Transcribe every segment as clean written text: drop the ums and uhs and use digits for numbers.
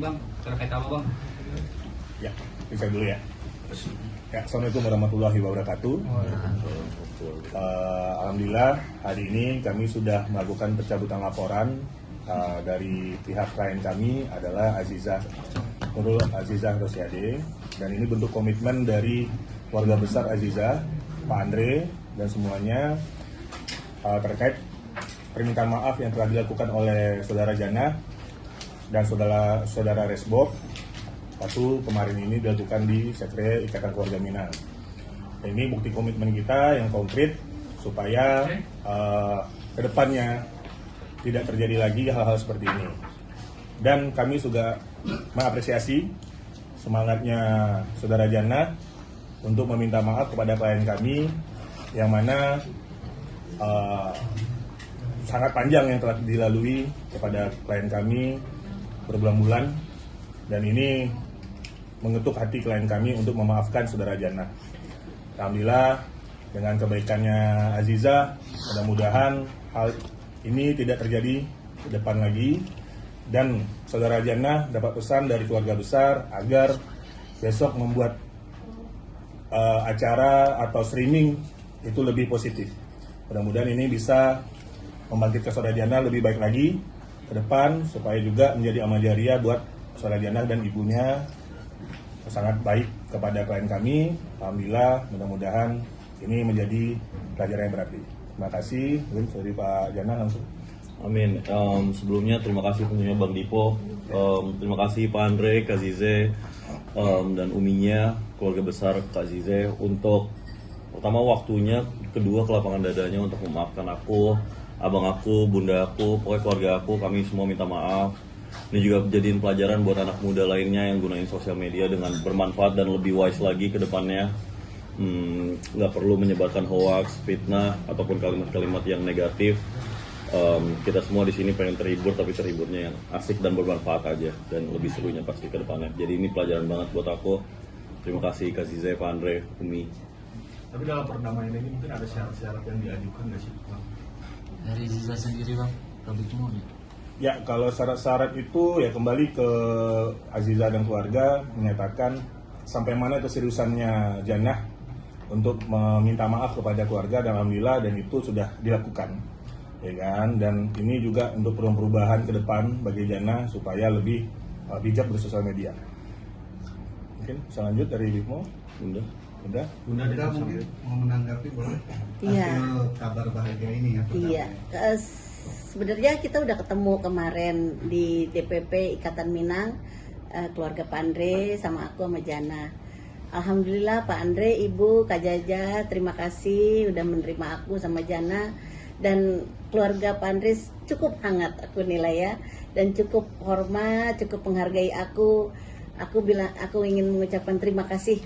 Bang, terkait apa Bang? Ya, bisa dulu ya. Ya, Assalamualaikum warahmatullahi wabarakatuh. Alhamdulillah hari ini kami sudah melakukan pencabutan laporan dari pihak klien kami adalah Nurul Azizah Rosyade, dan ini bentuk komitmen dari keluarga besar Azizah, Pak Andre dan semuanya terkait permintaan maaf yang telah dilakukan oleh saudara Jannah dan saudara Resbob. Satu kemarin ini dilakukan di Sekre Ikatan Keluarga Minang. Ini bukti komitmen kita yang konkret supaya kedepannya tidak terjadi lagi hal-hal seperti ini. Dan kami juga mengapresiasi semangatnya saudara Jannah untuk meminta maaf kepada klien kami yang mana sangat panjang yang telah dilalui kepada klien kami berbulan-bulan, dan ini mengetuk hati klien kami untuk memaafkan saudara Jannah. Alhamdulillah dengan kebaikannya Azizah, mudah-mudahan hal ini tidak terjadi ke depan lagi, dan saudara Jannah dapat pesan dari keluarga besar agar besok membuat acara atau streaming itu lebih positif. Mudah-mudahan ini bisa membangkitkan saudara Jannah lebih baik lagi ke depan, supaya juga menjadi amal jariah buat saudara Jannah dan ibunya. Sangat baik kepada klien kami. Alhamdulillah, mudah-mudahan ini menjadi pelajaran yang berarti. Terima kasih. Dari Pak Jannah langsung. Amin. Sebelumnya terima kasih tentunya Bang Dipo, terima kasih Pak Andre, Kak Zize, dan uminya, keluarga besar Kak Zize, untuk pertama waktunya, kedua kelapangan dadanya untuk memaafkan aku, abang aku, bunda aku, pokoknya keluarga aku, kami semua minta maaf. Ini juga jadiin pelajaran buat anak muda lainnya yang gunain sosial media dengan bermanfaat dan lebih wise lagi ke depannya. Nggak perlu menyebarkan hoax, fitnah, ataupun kalimat-kalimat yang negatif. Kita semua di sini pengen terhibur, tapi terhiburnya yang asik dan bermanfaat aja, dan lebih serunya pasti ke depannya. Jadi ini pelajaran banget buat aku. Terima kasih Kak Zize, Pak Andre, Umi. Tapi dalam perdamaian ini mungkin ada syarat-syarat yang diajukan nggak sih Bang? Dari Ziza sendiri Bang, lebih semua ya? Ya, kalau syarat-syarat itu ya kembali ke Azizah dan keluarga menyatakan sampai mana keseriusannya Jannah untuk meminta maaf kepada keluarga, dan alhamdulillah dan itu sudah dilakukan, ya kan. Dan ini juga untuk perubahan ke depan bagi Jannah supaya lebih bijak bersosial media. Mungkin bisa lanjut dari Bimo. Bunda. Bunda mungkin mau menanggapi boleh? Iya. Hasil kabar bahagia ini ya. Iya, sebenarnya kita udah ketemu kemarin di DPP Ikatan Minang, keluarga Pak Andre sama aku sama Jannah. Alhamdulillah Pak Andre, Ibu, Kak Jaja, terima kasih udah menerima aku sama Jannah, dan keluarga Pak Andre cukup hangat aku nilai ya, dan cukup hormat, cukup menghargai aku. Aku ingin mengucapkan terima kasih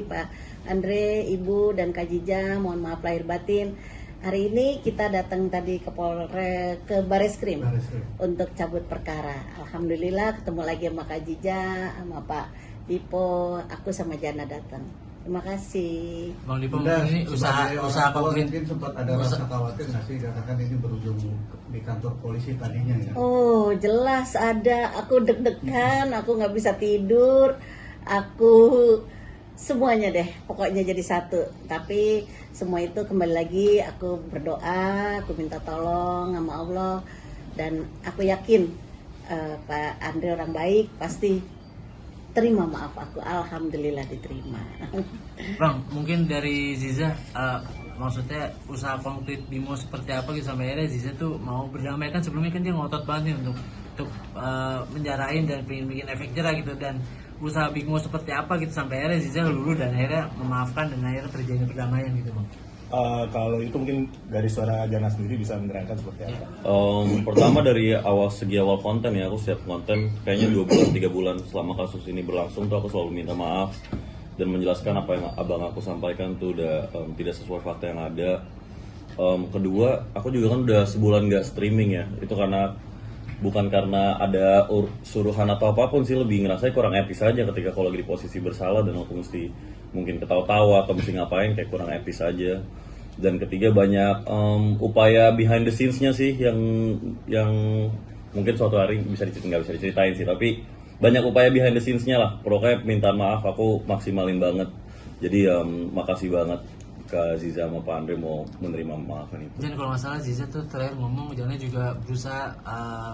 Pak Andre, Ibu, dan Kak Jija. Mohon maaf lahir batin. Hari ini kita datang tadi ke Bareskrim untuk cabut perkara. Alhamdulillah ketemu lagi sama Kak Jija, sama Pak Dipo, aku sama Jannah datang. Terima kasih. Bang Dipo, ini usaha konkret. Mungkin sempat ada rasa khawatir nggak sih, katakan ini berujung di kantor polisi tadinya ya? Oh jelas ada, aku deg-degan, aku nggak bisa tidur, aku semuanya deh, pokoknya jadi satu. Tapi semua itu kembali lagi aku berdoa, aku minta tolong sama Allah, dan aku yakin Pak Andre orang baik, pasti terima maaf aku. Alhamdulillah diterima. Bang, mungkin dari Ziza, maksudnya usaha konkret Bimo seperti apa gitu sampai akhirnya Ziza tuh mau berdamai. Kan sebelumnya kan dia ngotot banget nih untuk menjarain dan pengen bikin efek jerah gitu, dan usaha Bimo seperti apa gitu sampai akhirnya Ziza luluh dan akhirnya memaafkan dan akhirnya terjadi perdamaian gitu Bang. Kalau itu mungkin dari suara Jannah sendiri bisa menerangkan seperti apa? Pertama dari segi awal konten ya, aku siap konten kayaknya 2 bulan 3 bulan selama kasus ini berlangsung tuh aku selalu minta maaf dan menjelaskan apa yang abang aku sampaikan tuh udah tidak sesuai fakta yang ada. Kedua, aku juga kan udah sebulan nggak streaming ya, itu bukan karena ada suruhan atau apapun sih, lebih ngerasa kurang etis aja ketika kalau lagi di posisi bersalah dan aku mesti mungkin ketawa-tawa atau mesti ngapain, kayak kurang etis aja. Dan ketiga, banyak upaya behind the scenes-nya sih yang mungkin suatu hari bisa diceritain, nggak bisa diceritain sih, tapi banyak upaya behind the scenes-nya lah. Pokoknya mintaan maaf aku maksimalin banget. Jadi makasih banget ke Ziza sama Pak Andre mau menerima maafan itu. Dan kalau nggak salah Ziza tuh terakhir ngomong Jana juga berusaha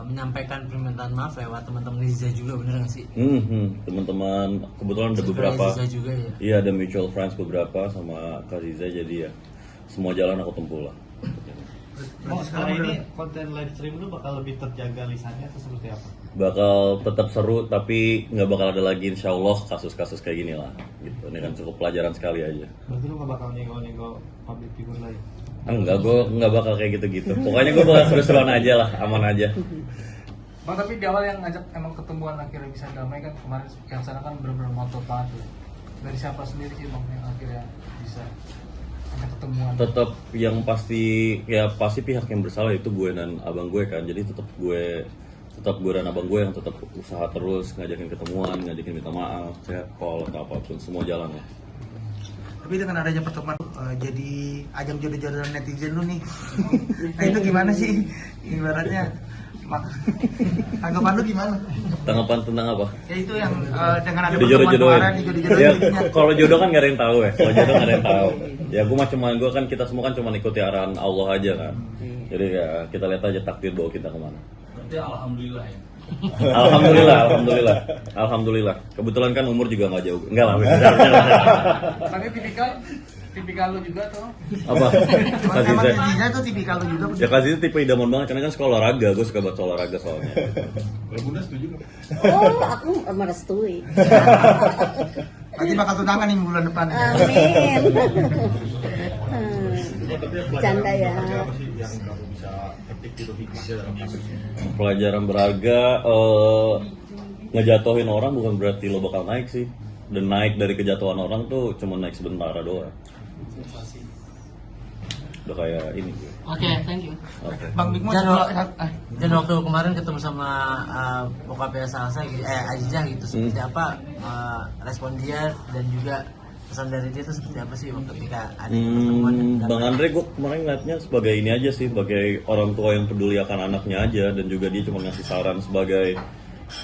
menyampaikan permintaan maaf lewat teman-teman Ziza juga, bener nggak sih? Teman-teman kebetulan ada beberapa. Ziza juga ya. Iya, ada mutual friends beberapa sama Kak Ziza, jadi ya semua jalan aku tempuh lah. Sekarang ini konten live stream lu bakal lebih terjaga lisannya atau seperti apa? Bakal tetap seru, tapi nggak bakal ada lagi insya Allah kasus-kasus kayak gini lah gitu. Ini kan cukup pelajaran sekali aja. Berarti lu gak bakal nyenggol-nyenggol public figure lain? Enggak, gue nggak bakal kayak gitu-gitu. Pokoknya gue bakal seru-seruan aja lah, aman aja. Bang, tapi di awal yang ngajak emang ketemuan akhirnya bisa damai kan kemarin yang sana kan benar-benar ngotot banget tuh. Dari siapa sendiri sih bang yang akhirnya bisa ada ketemuan? Tetap yang pasti pihak yang bersalah itu gue dan abang gue kan. Jadi tetap gue dan abang gue yang tetap usaha terus ngajakin ketemuan, ngajakin minta maaf, saya call atau apapun, semua jalan lah. Tapi dengan adanya pertemuan jadi ajang jodoh-jodohan netizen lu nih. Nah itu gimana sih ibaratnya? Tanggapan lu gimana? Tanggapan tentang apa? Ya itu yang dengan ada Dijodoh-jodohin. pertemuan kemarin dijodoh-jodohin Ya, jadinya. kalau jodoh kan gak ada yang tahu ya. Kalau jodoh gak ada yang tahu. Ya gue kan kita semua kan cuma ikuti arahan Allah aja kan. Jadi ya kita lihat aja takdir bawa kita kemana. Berarti alhamdulillah ya. Alhamdulillah. Kebetulan kan umur juga nggak jauh. Enggak lah. Tapi tipikal lu juga tuh. Apa? Kasih Emang saya. Ziza tuh tipikal lu juga. Ya kasih itu tipe idaman banget karena kan sekolah olahraga. Gue suka banget olahraga soalnya. Oh, aku merestui. Nanti bakal tunangan nih bulan depan. Amin. Canda ya. Pelajaran berharga ngejatuhin orang bukan berarti lo bakal naik sih. Dan naik dari kejatuhan orang tuh cuma naik sebentar doang. Udah kayak ini gue. Oke, thank you. Oke. Bang Bigmo Dan, sebelum waktu kemarin ketemu sama bokapnya Salsa gitu, Azizah gitu, seperti apa respon dia dan juga pesan dari dia itu seperti apa sih waktu ketika ada pertemuan? Bang Andre, gue kemarin ngeliatnya sebagai ini aja sih, sebagai orang tua yang peduli akan anaknya aja, dan juga dia cuma ngasih saran sebagai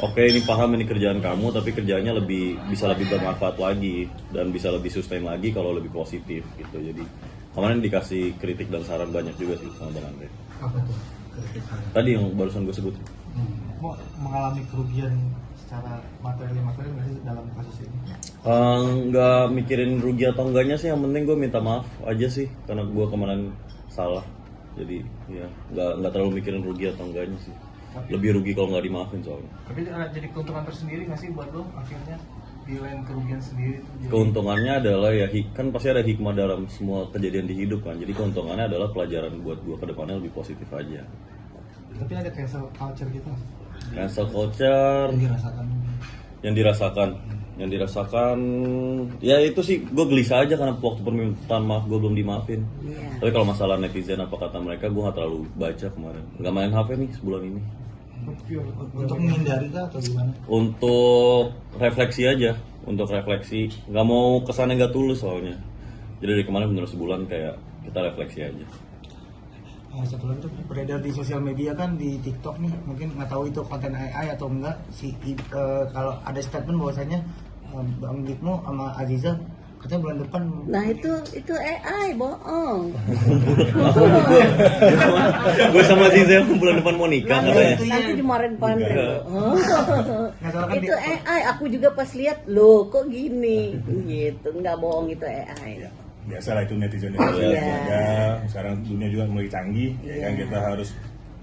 oke, ini paham ini kerjaan kamu, tapi kerjaannya bisa lebih bermanfaat lagi dan bisa lebih sustain lagi kalau lebih positif gitu. Jadi kemarin dikasih kritik dan saran banyak juga sih sama Bang Andre. Apa tuh kritik? Tadi yang barusan gue sebut. Mau mengalami kerugian secara materi nggak sih dalam kasus ini? Nggak mikirin rugi atau enggaknya sih, yang penting gue minta maaf aja sih karena gue kemarin salah. Jadi ya nggak terlalu mikirin rugi atau enggaknya sih. Lebih rugi kalau nggak dimaafin soalnya. Tapi jadi keuntungan tersendiri nggak sih buat lo akhirnya di lain kerugian sendiri tuh? Jadi Keuntungannya adalah ya kan pasti ada hikmah dalam semua kejadian di hidup kan. Jadi keuntungannya adalah pelajaran buat gue ke depannya lebih positif aja. Tapi ada cancel culture gitu nggak? Cancel culture yang dirasakan ya itu sih gue gelisah aja karena waktu permintaan maaf gue belum dimaafin. Iya. Tapi kalau masalah netizen apa kata mereka gue nggak terlalu baca kemarin, nggak main HP nih sebulan ini. untuk menghindari kah atau gimana? Untuk refleksi aja, nggak mau kesannya nggak tulus soalnya. Jadi dari kemarin bener sebulan kayak kita refleksi aja. Satu lagi tuh beredar di sosial media kan, di TikTok nih, mungkin nggak tahu itu konten AI atau enggak. Kalau ada statement bahwasanya Bang Bigmo sama Aziza katanya bulan depan. Nah itu AI bohong. Gue sama Ziza bulan depan mau nikah katanya. Nanti dimarahin Pandre. Nggak salah kan Itu AI, aku juga pas lihat loh kok gini gitu, nggak bohong itu AI. Biasalah itu netizen Iya. ada. Sekarang dunia juga mulai canggih, ya kan, kita harus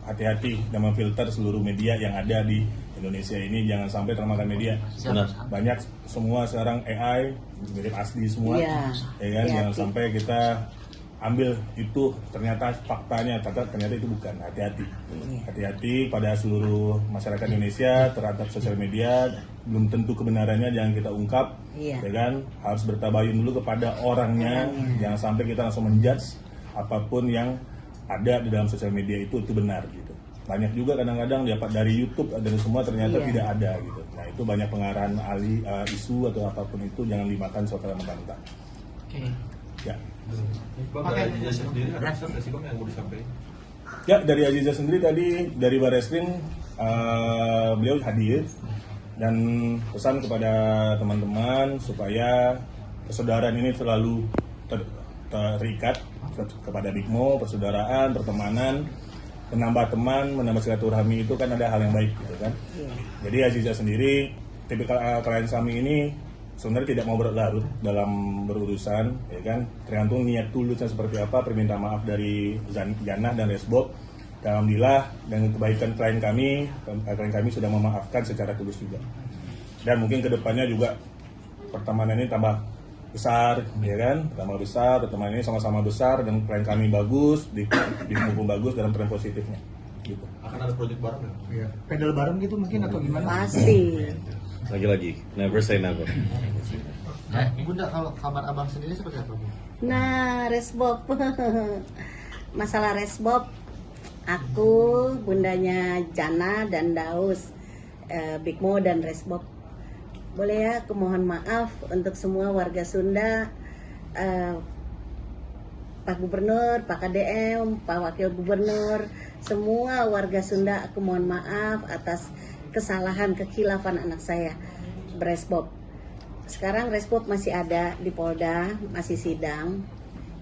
hati-hati dan memfilter seluruh media yang ada di Indonesia ini, jangan sampai termakan media. Benar. Banyak semua sekarang AI mirip asli semua, Iya. ya kan, jangan Hati-hati. sampai kita ambil itu ternyata faktanya, ternyata itu bukan. Hati-hati pada seluruh masyarakat Indonesia terhadap sosial media, belum tentu kebenarannya jangan kita ungkap, Iya. ya kan, harus bertabayun dulu kepada orangnya, jangan sampai kita langsung menjudge apapun yang ada di dalam sosial media itu benar gitu. Banyak juga kadang-kadang dapat dari YouTube dan semua ternyata Iya. tidak ada gitu. Nah itu banyak pengarahan isu atau apapun itu, jangan dimakan secara mentah-mentah. Oke. Ya. Iya. Ya, dari Aziza sendiri tadi dari Barreskrim beliau hadir dan pesan kepada teman-teman supaya persaudaraan ini selalu terikat kepada Bigmo, persaudaraan, pertemanan, menambah teman, menambah silaturahmi itu kan ada hal yang baik gitu kan. Jadi Aziza sendiri, tipikal klien kami ini sebenarnya tidak mau berlarut dalam berurusan, ya kan. Tergantung niat tulusnya seperti apa, permintaan maaf dari Jannah dan Resbob. Alhamdulillah dengan kebaikan klien kami sudah memaafkan secara tulus juga. Dan mungkin kedepannya juga pertemanan ini tambah besar, ya kan, tambah besar, pertemanan ini sama-sama besar dan klien kami bagus, didukung bagus dalam tren positifnya. Gitu. Akan ada proyek bareng nggak? Iya. Pedal bareng gitu mungkin atau gimana? Pasti. Lagi-lagi, never say never. Bunda, kalau kabar abang sendiri seperti apa, Bu? Nah, Resbob. Masalah Resbob, aku bundanya Jana dan Daus, Bigmo dan Resbob. Boleh ya, aku mohon maaf untuk semua warga Sunda, Pak Gubernur, Pak KDM, Pak Wakil Gubernur, semua warga Sunda aku mohon maaf atas kesalahan kekhilafan anak saya, Resbob. Sekarang Resbob masih ada di Polda, masih sidang.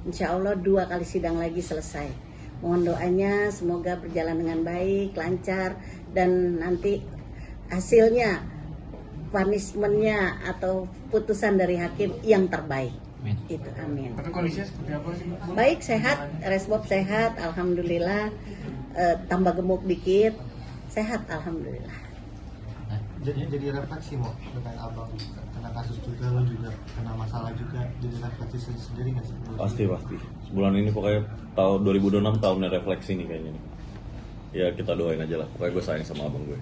Insya Allah 2 kali sidang lagi selesai. Mohon doanya semoga berjalan dengan baik, lancar, dan nanti hasilnya, punishment-nya atau putusan dari hakim yang terbaik. Itu amin. Tapi kondisinya seperti apa sih, Bu? Baik, sehat, Resbob sehat, alhamdulillah. Tambah gemuk dikit, sehat alhamdulillah. Jadi refleksi mau dengan abang kena kasus juga, lo juga kena masalah juga, jadi refleksi sendiri nggak sih? Pasti. Sebulan ini pokoknya tahun 2026 tahunnya refleksi nih kayaknya nih. Ya kita doain aja lah, pokoknya gue sayang sama abang gue.